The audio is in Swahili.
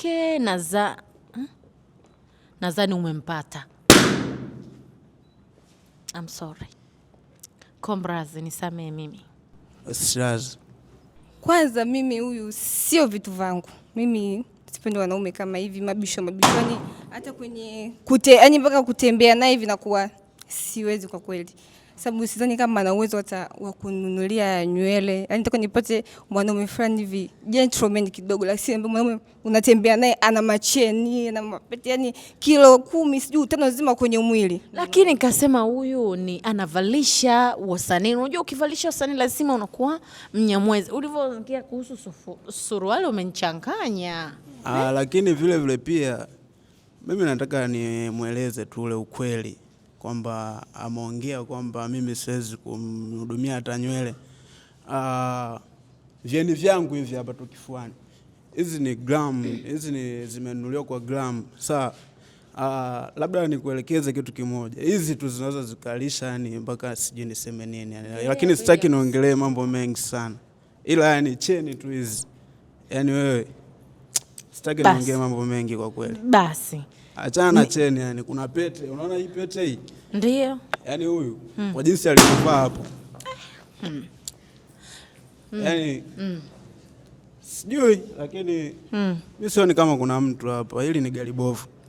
Okay, nadhani umempata. I'm sorry. Kombrazi, nisamee mimi. Usirazi. Kwanza mimi huyu sio vitu vangu. Mimi sipendi wanaume kama hivi mabisho yani hata kwenye yani mpaka kutembea naye hivi nakuwa siwezi kwa kweli. Sababu sidhani kama ana uwezo hata wa kununulia nywele. Yani nataka nipate mwanaume fulani hivi gentleman kidogo, lakini mwanaume unatembea naye ana macheni na mapete yani kilo 10 sijui 5 nzima kwenye mwili. Lakini nikasema huyu ni anavalisha wasanii. Unajua ukivalisha wasanii lazima unakuwa mnyamwezi. Ulivyoongea kuhusu suruali umenichanganya. Lakini vile pia mimi nataka nimueleze tu ule ukweli kwamba ameongea kwamba mimi siwezi kumhudumia hata nywele. Vyeni vyangu hivi hapa tu kifuani. Hizi ni gram, hizi ni zimenunuliwa kwa gram. Sawa. Labda nikuelekeze kitu kimoja. Hizi tu zinaweza zikalisha yani mpaka sijui niseme nini yani. Lakini sitaki niongelee mambo mengi sana. Ila yani cheni tu hizi. Yani wewe sitaki niongee mambo mengi kwa kweli. Basi. Achana na cheni yani, kuna pete. Unaona hii pete hii? Ndio. Yani huyu kwa jinsi alivyovaa hapo. Yani sijui lakini mimi sioni kama kuna mtu hapa. Hili ni gari bovu.